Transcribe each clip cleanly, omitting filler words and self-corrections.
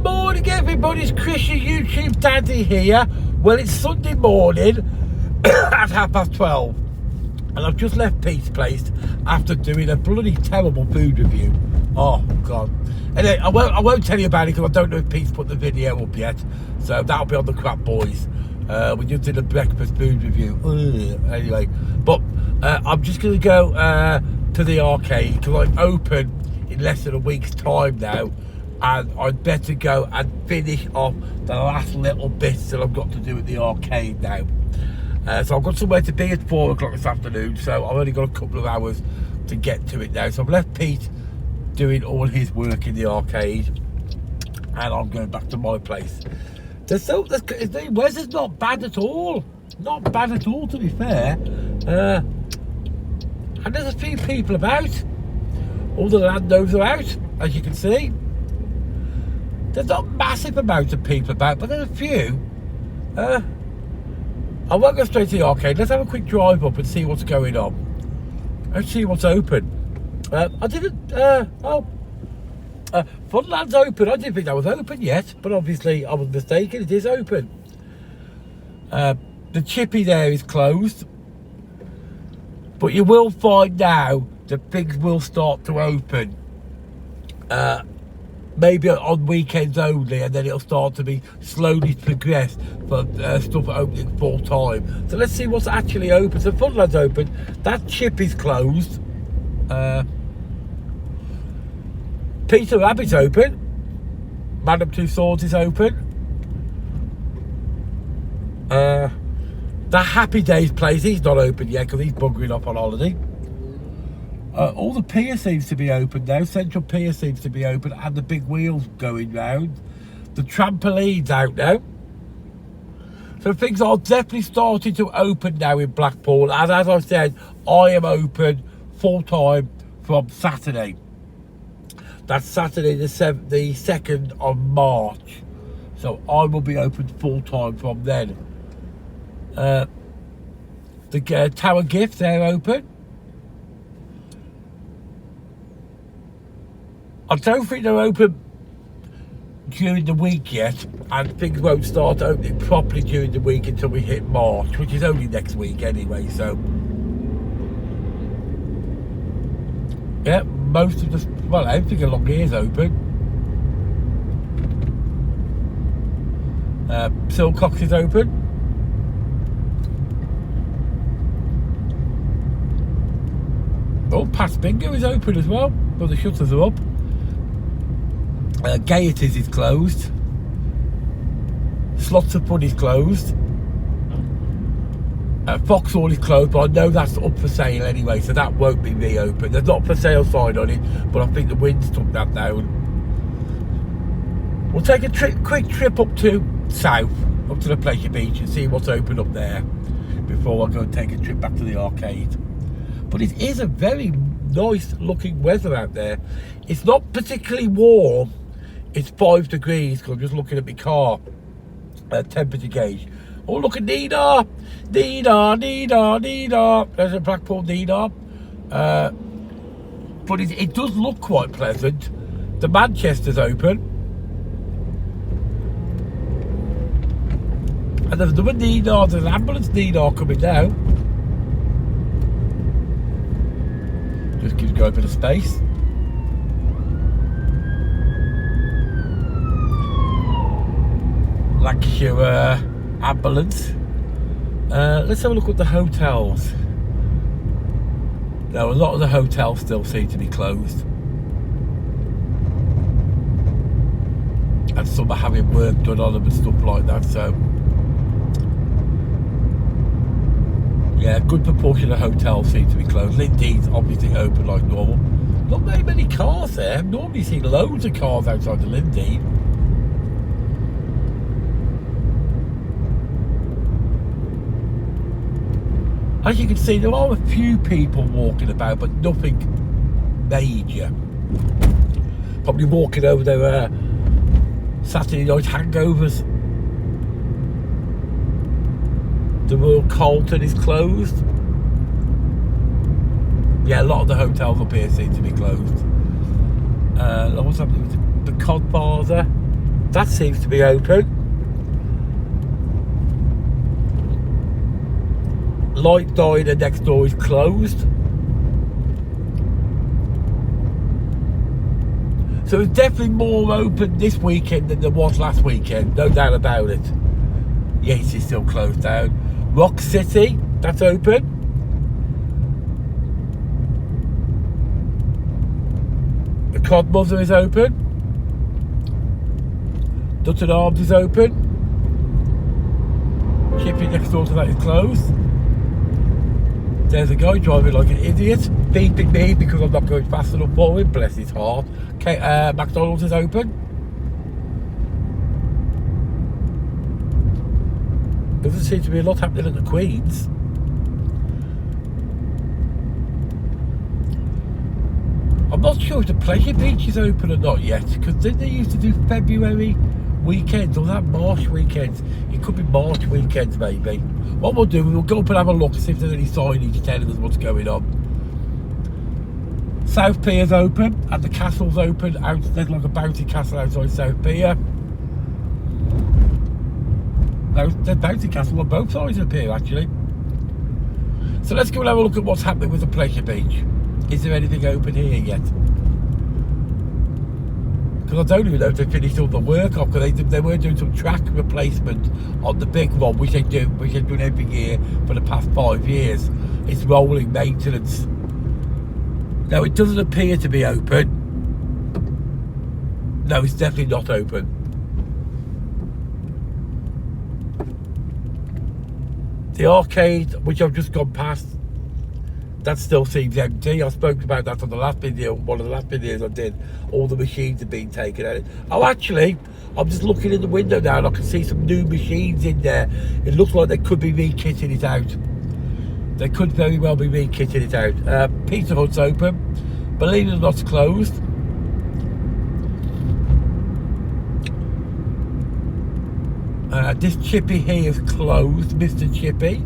Good morning, everybody. It's Chris, your YouTube daddy here. Well, it's Sunday morning at 12:30, and I've just left Pete's place after doing a bloody terrible food review. Oh God! Anyway, I won't tell you about it because I don't know if Pete's put the video up yet, so that'll be on the Crap Boys. We just did a breakfast food review. Anyway, but I'm just going to go to the arcade because I'm open in less than a week's time now, and I'd better go and finish off the last little bits that I've got to do at the arcade now. So I've got somewhere to be at 4 o'clock this afternoon, so I've only got a couple of hours to get to it now. So I've left Pete doing all his work in the arcade, and I'm going back to my place. The weather's not bad at all. Not bad at all, to be fair. And there's a few people about. All the landowners are out, as you can see. There's not a massive amount of people about, but there's a few. I won't go straight to the arcade. Let's have a quick drive up and see what's going on. Let's see what's open. Funland's open. I didn't think that was open yet, but obviously I was mistaken. It is open. The chippy there is closed, but you will find now that things will start to open. Maybe on weekends only, and then it'll start to be slowly progress for stuff opening full time. So let's see what's actually open. So Funland's open. That chip is closed. Peter Rabbit's open. Madame Tussauds is open. The Happy Days place, he's not open yet because he's buggering off on holiday. All the pier seems to be open now. Central Pier seems to be open, and the big wheels going round. The trampoline's out now. So things are definitely starting to open now in Blackpool. And as I said, I am open full time from Saturday. That's Saturday the 2nd of March. So I will be open full time from then. The Tower Gift, they're open. I don't think they're open during the week yet, and things won't start opening properly during the week until we hit March, which is only next week anyway. So yeah, most of everything along here is open. Silcox is open. Oh, Pat's Bingo is open as well, but the shutters are up. Gaieties is closed. Slots of Fun is closed. Foxhall is closed, but I know that's up for sale anyway, so that won't be reopened. There's not for sale sign on it, but I think the winds took that down. We'll take a quick trip up to south, up to the Pleasure Beach, and see what's open up there before I go and take a trip back to the arcade. But it is a very nice looking weather out there. It's not particularly warm. It's 5 degrees because I'm just looking at my car temperature gauge. Oh, look at Nina! Nina! There's a Blackpool Nina. But it does look quite pleasant. The Manchester's open. And there's another Nina, there's an ambulance Nina coming down. Just gives go a bit of space. Lancashire ambulance. Let's have a look at the hotels. Now, a lot of the hotels still seem to be closed, and some are having work done on them and stuff like that. So yeah, a good proportion of hotels seem to be closed. Lindean's obviously open like normal. Not very many cars there. I've normally seen loads of cars outside the Lindean. As you can see, there are a few people walking about, but nothing major. Probably walking over their Saturday night hangovers. The Royal Carlton is closed. Yeah, a lot of the hotels up here seem to be closed. What's happening with the Codfather? That seems to be open. Light diner next door is closed. So it's definitely more open this weekend than there was last weekend, no doubt about it. Yes, it's still closed down. Rock City, that's open. The Codmother is open. Dutton Arms is open. Chippy next door to that is closed. There's a guy driving like an idiot, beeping me because I'm not going fast enough for him, bless his heart. Okay, McDonald's is open. Doesn't seem to be a lot happening at the Queen's. I'm not sure if the Pleasure Beach is open or not yet, because didn't they used to do February weekends, or that March weekends? It could be March weekends maybe. What we'll do, we'll go up and have a look and see if there's any signage telling us what's going on. South Pier's open and the castle's open. There's like a bouncy castle outside South Pier. There's bouncy castle on both sides of the pier actually. So let's go and have a look at what's happening with the Pleasure Beach. Is there anything open here yet? Because I don't even know if they finished all the work off, because they were doing some track replacement on the big one, which they've done every year for the past 5 years. It's rolling maintenance. Now it doesn't appear to be open. No, it's definitely not open. The arcade, which I've just gone past, that still seems empty. I spoke about that on the last video, one of the last videos I did. All the machines have been taken out. Oh, actually, I'm just looking in the window now and I can see some new machines in there. It looks like they could be re-kitting it out. They could very well be re-kitting it out. Pizza Hut's open. Believe it or not, it's closed. This Chippy here is closed. Mr. Chippy,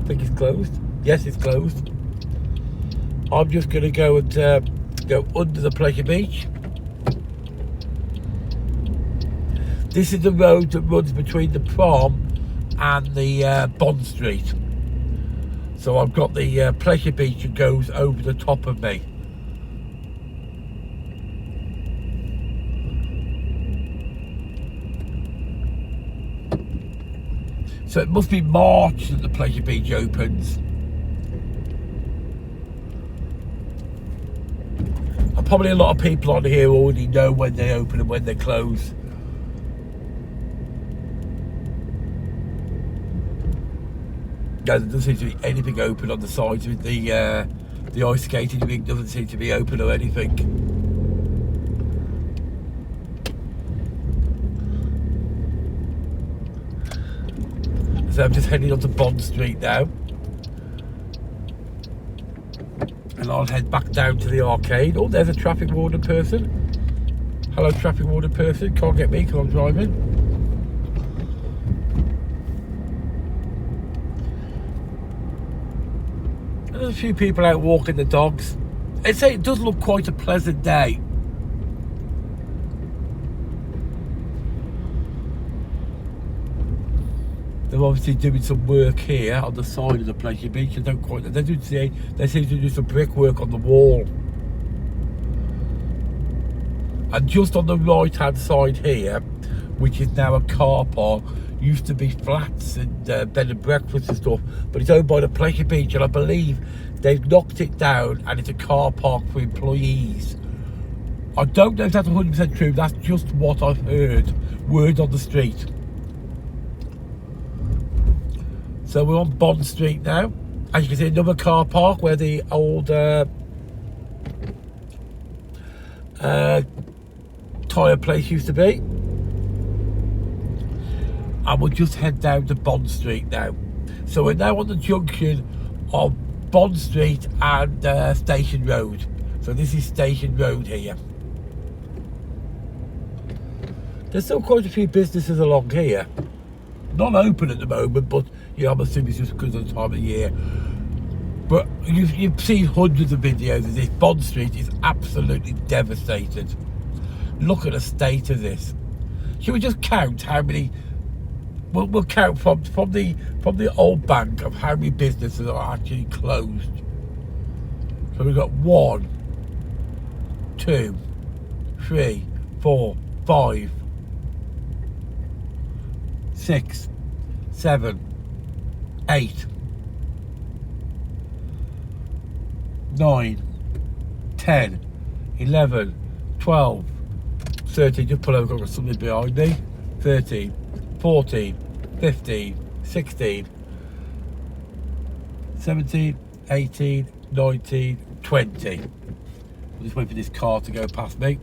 I think it's closed. Yes, it's closed. I'm just going to go and go under the Pleasure Beach. This is the road that runs between the prom and the Bond Street. So I've got the Pleasure Beach that goes over the top of me. So it must be March that the Pleasure Beach opens. And probably a lot of people on here already know when they open and when they close. No, there doesn't seem to be anything open on the sides of the ice skating rink. Doesn't seem to be open or anything. So I'm just heading onto Bond Street now. And I'll head back down to the arcade. Oh, there's a traffic warden person. Hello, traffic warden person. Can't get me because I'm driving. And there's a few people out walking the dogs. I'd say it does look quite a pleasant day. They're obviously doing some work here on the side of the Pleasure Beach. I don't quite. They seem to do some brickwork on the wall. And just on the right hand side here, which is now a car park, used to be flats and bed and breakfast and stuff, but it's owned by the Pleasure Beach, and I believe they've knocked it down and it's a car park for employees. I don't know if that's 100% true. That's just what I've heard. Word on the street. So we're on Bond Street now. As you can see, another car park where the old tyre place used to be. And we'll just head down to Bond Street now. So we're now on the junction of Bond Street and Station Road. So this is Station Road here. There's still quite a few businesses along here. Not open at the moment, but yeah, I'm assuming it's just because of the time of year. But you've seen hundreds of videos of this. Bond Street is absolutely devastated. Look at the state of this. Should we just count how many? We'll count from the old bank of how many businesses are actually closed. So we've got 1, 2, 3, 4, 5, 6, 7, 8, 9, 10, 11, 12, 13. Just pull over, I've got something behind me. 13, 14, 15, 16, 17, 18, 19, 20. We'll just wait for this car to go past me.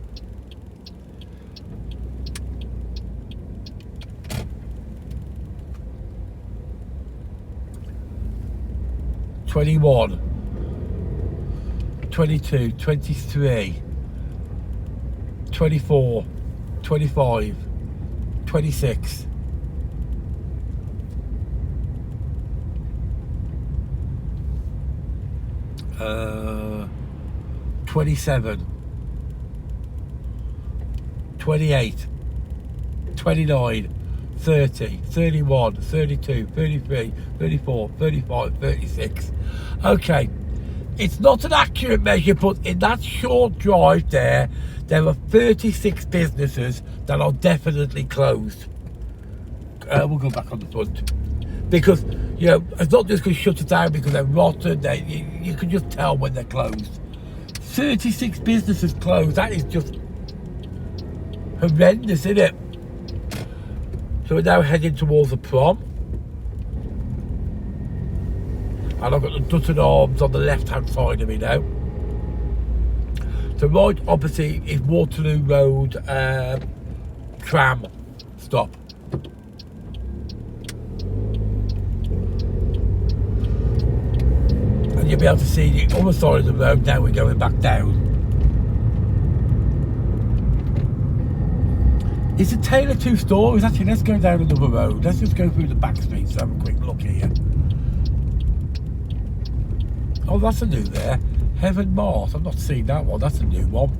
"21, 22, 23, 24, 25, 26, 27, 28, 29, 30, 31, 32, 33, 34, 35, 36. Okay, it's not an accurate measure, but in that short drive there are 36 businesses that are definitely closed. We'll go back on the front. Because, you know, it's not just going to shut it down because they're rotten. You can just tell when they're closed. 36 businesses closed. That is just horrendous, isn't it? So we're now heading towards the prom. And I've got the Dutton Arms on the left-hand side of me now. So right opposite is Waterloo Road tram stop. And you'll be able to see the other side of the road now we're going back down. It's a tale of two stories. Actually, let's go down another road. Let's just go through the back streets and have a quick look here. Oh, that's a new there. Heaven Mart. I've not seen that one. That's a new one.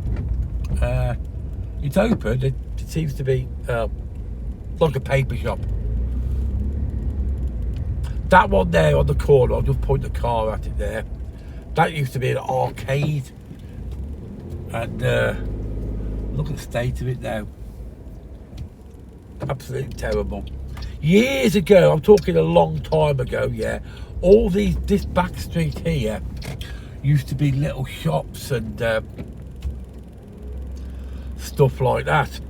It's open. It seems to be like a paper shop. That one there on the corner, I'll just point the car at it there. That used to be an arcade. And look at the state of it now. Absolutely terrible. Years ago, I'm talking a long time ago, yeah, this back street here used to be little shops and stuff like that.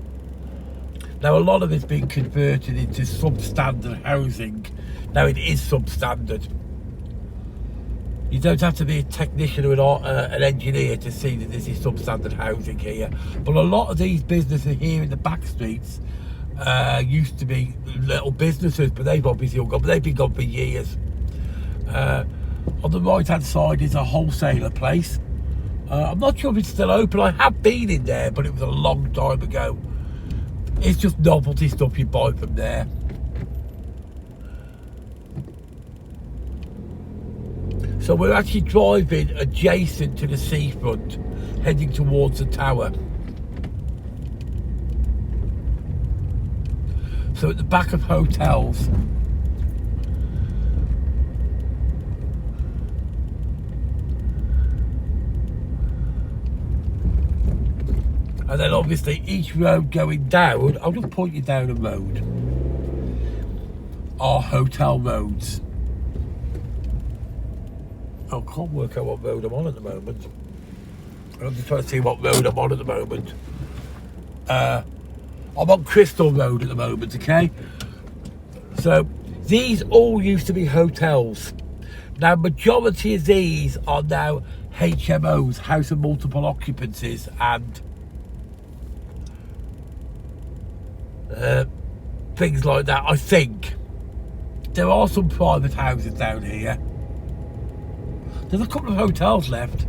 Now a lot of it's been converted into substandard housing. Now it is substandard. You don't have to be a technician or an engineer to see that this is substandard housing here. But a lot of these businesses here in the back streets used to be little businesses, but they've obviously all gone. But they've been gone for years. On the right hand side is a wholesaler place. I'm not sure if it's still open. I have been in there, but it was a long time ago. It's just novelty stuff you buy from there. So we're actually driving adjacent to the seafront, heading towards the tower. So at the back of hotels. And then obviously each road going down, I'll just point you down a road, are hotel roads. I can't work out what road I'm on at the moment. I'm just trying to see what road I'm on at the moment. I'm on Crystal Road at the moment, okay? So these all used to be hotels. Now majority of these are now HMOs, house of multiple occupancies, and things like that. I think there are some private houses down here. There's a couple of hotels left.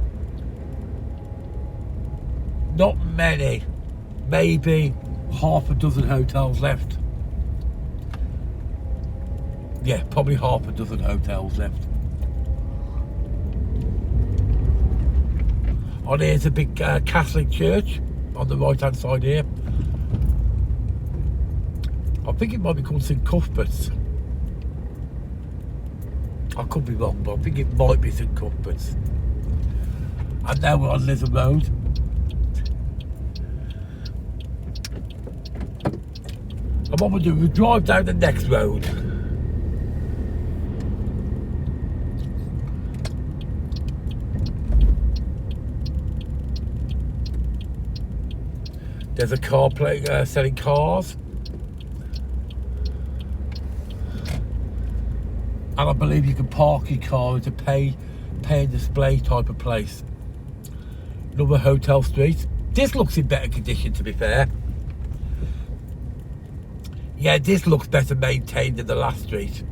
Not many. Maybe half a dozen hotels left. Yeah, probably half a dozen hotels left. On here's a big Catholic church on the right hand side here. I think it might be called St Cuthbert's. I could be wrong, but I think it might be St Cuthbert's. And now we're on Lytham Road. And what we'll do, we'll drive down the next road. There's a car selling cars. And I believe you can park your car as a pay and display type of place. Another hotel street. This looks in better condition, to be fair. Yeah, this looks better maintained than the last street.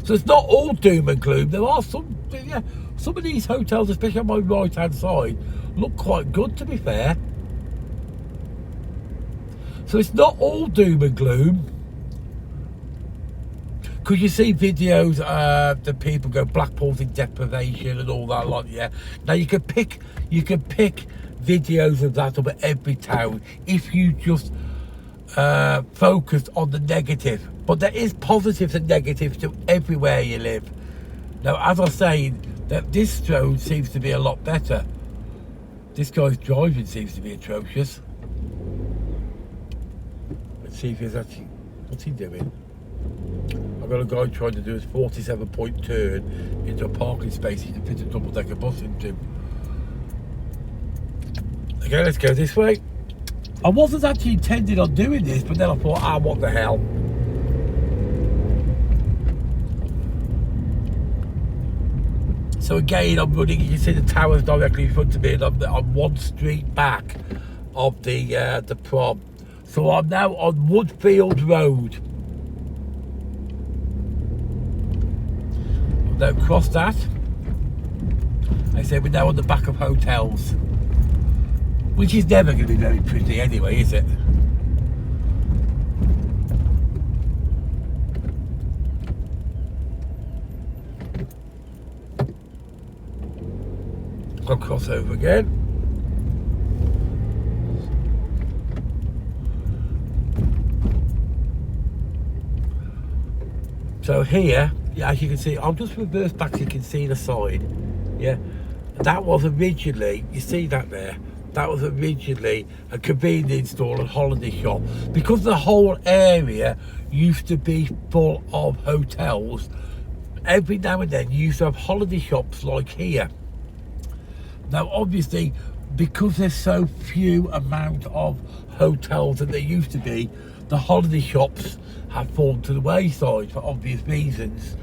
So it's not all doom and gloom. There are some of these hotels, especially on my right hand side, look quite good, to be fair. So it's not all doom and gloom. Because you see videos that people go Blackpool's in deprivation and all that, like, yeah. Now you can pick videos of that up at every town if you just focus on the negative. But there is positives and negatives to everywhere you live. Now, as I was saying, that this road seems to be a lot better. This guy's driving seems to be atrocious. Let's see if he's actually, what's he doing? I've got a guy trying to do his 47-point turn into a parking space he can fit a double-decker bus into. Okay, let's go this way. I wasn't actually intending on doing this, but then I thought, what the hell. So again, I'm running, you can see the towers directly in front of me, and I'm on one street back of the prom. So I'm now on Woodfield Road. Now across that, I say we're now on the back of hotels, which is never going to be very pretty anyway, is it? I'll cross over again. So here, yeah, as you can see, I'll just reverse back so you can see the side. Yeah, that was originally, you see that there? That was originally a convenience store and holiday shop. Because the whole area used to be full of hotels, every now and then you used to have holiday shops like here. Now obviously, because there's so few amount of hotels that there used to be, the holiday shops have fallen to the wayside for obvious reasons.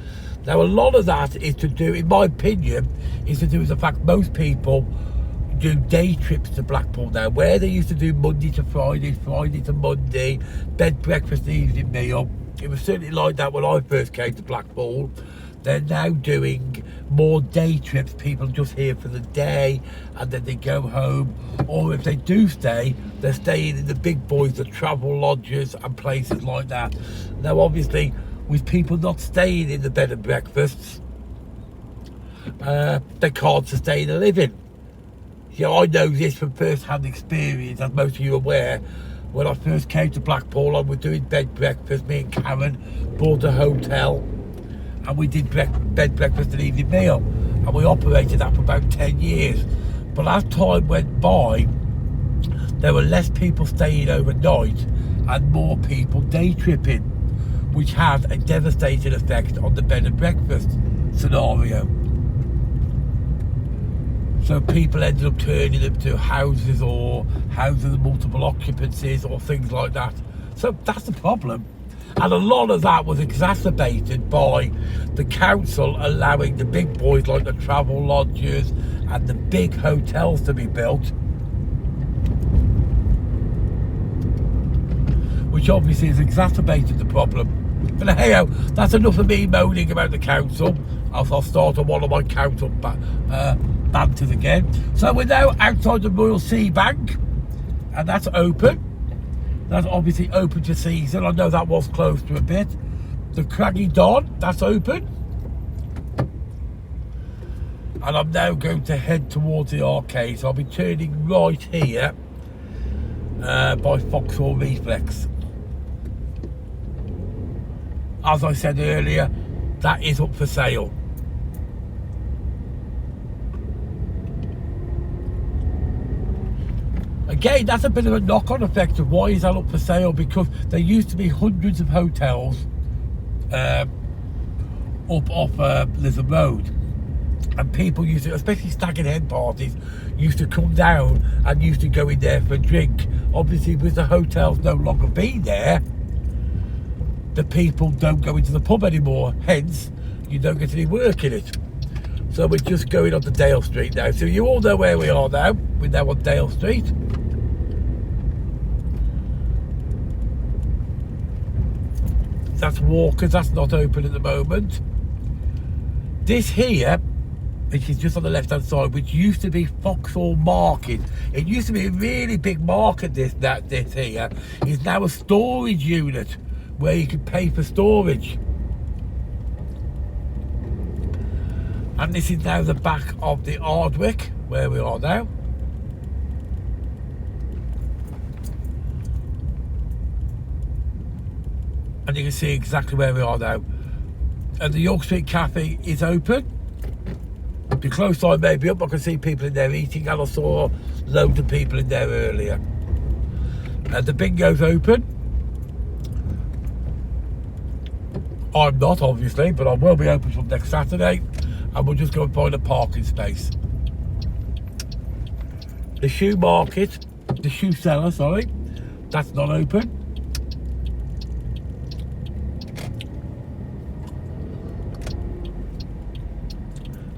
Now a lot of that is to do, in my opinion, is to do with the fact most people do day trips to Blackpool now, where they used to do Monday to Friday, Friday to Monday, bed, breakfast, evening meal. It was certainly like that when I first came to Blackpool. They're now doing more day trips. People are just here for the day and then they go home. Or if they do stay, they're staying in the big boys, the travel lodges and places like that. Now obviously, with people not staying in the bed and breakfasts, they can't sustain a living. You know, I know this from first-hand experience, as most of you are aware. When I first came to Blackpool, I was doing bed breakfast. Me and Karen bought a hotel and we did bed breakfast and evening meal, and we operated that for about 10 years. But as time went by, there were less people staying overnight and more people day tripping, which had a devastating effect on the bed and breakfast scenario. So people ended up turning them to houses or houses with multiple occupancies or things like that. So that's the problem. And a lot of that was exacerbated by the council allowing the big boys like the travel lodges and the big hotels to be built, which obviously has exacerbated the problem. But hey, that's enough of me moaning about the council. I'll start on one of my council banters again. So we're now outside the Royal Sea Bank, and that's open. That's obviously open to season. I know that was closed for a bit. The Craggy Don, that's open. And I'm now going to head towards the arcade. So I'll be turning right here by Vauxhall Reflex. as I said earlier, that is up for sale. Again, that's a bit of a knock-on effect of why is that up for sale, because there used to be hundreds of hotels up off Lisbon Road, and people used to, especially stag and hen parties, used to come down and used to go in there for a drink. Obviously, with the hotels no longer being there, the people don't go into the pub anymore, hence you don't get any work in it. So we're just going on to Dale Street now. So you all know where we are now. We're now on Dale Street. That's Walker's, that's not open at the moment. This here, which is just on the left hand side, which used to be Vauxhall Market. It used to be a really big market, this here is now a storage unit where you can pay for storage. And this is now the back of the Ardwick, where we are now. And you can see exactly where we are now. And the York Street Cafe is open. The close side may be up, I can see people in there eating, and I saw loads of people in there earlier. And the bingo's open. I'm not, obviously, but I will be open from next Saturday, and we'll just go and find a parking space. The shoe market, the shoe seller, sorry, that's not open.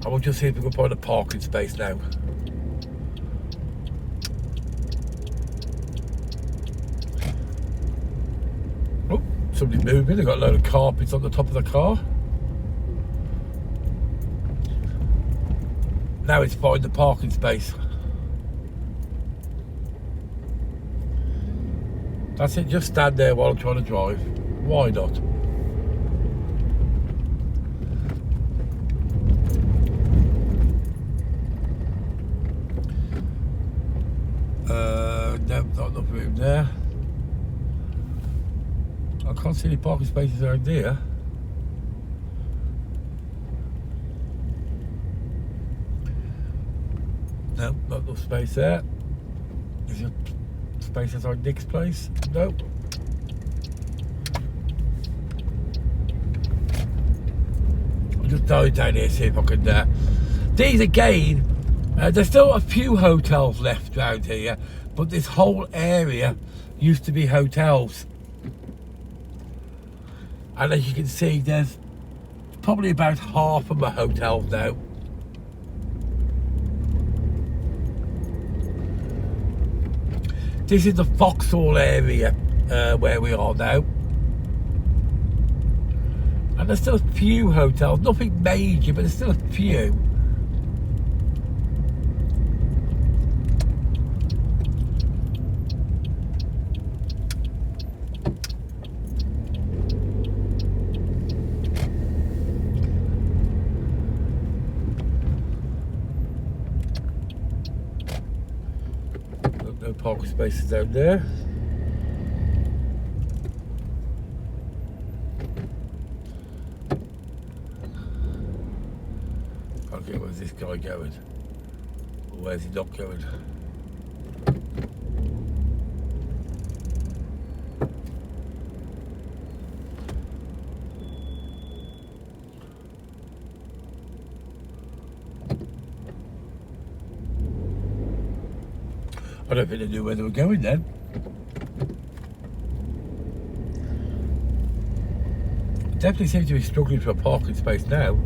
And we'll just see if we can find a parking space now. Oh, somebody's moving. They've got a load of carpets on the top of the car. Now it's find the parking space. That's it, just stand there while I'm trying to drive. Why not? No, not enough room there. I can't see any parking spaces around here. No, not enough space there. Is there space outside Nick's place? No. I'll just dive down here, see if I can. These again, there's still a few hotels left around here, but this whole area used to be hotels. And as you can see, there's probably about half of them are hotels now. This is the Vauxhall area where we are now. And there's still a few hotels, nothing major, but there's still a few. No parking spaces down there. Okay, where's this guy going? Or where's he not going? I don't think they knew where they were going then. Definitely seems to be struggling for a parking space now.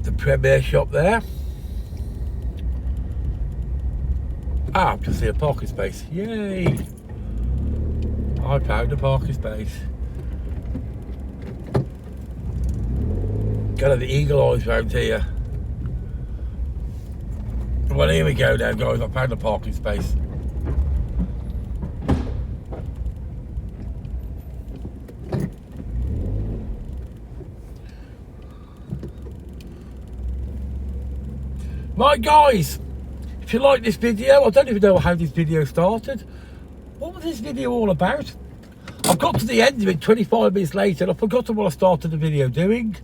The Premier shop there. Ah, I've just seen a parking space. Yay! I found a parking space. Got the eagle eyes round here. Well, here we go now, guys. I found a parking space. Right, guys, if you like this video, I don't even know how this video started. What was this video all about? I've got to the end of it 25 minutes later and I've forgotten what I started the video doing.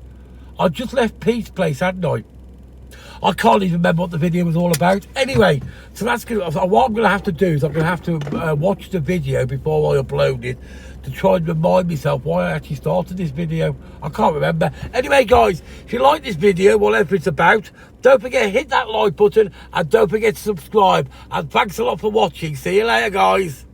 I just left Pete's place, hadn't I? I can't even remember what the video was all about. Anyway, so that's good. What I'm going to have to do is I'm going to have to watch the video before I upload it to try and remind myself why I actually started this video. I can't remember. Anyway, guys, if you like this video, whatever it's about, don't forget to hit that like button and don't forget to subscribe. And thanks a lot for watching. See you later, guys.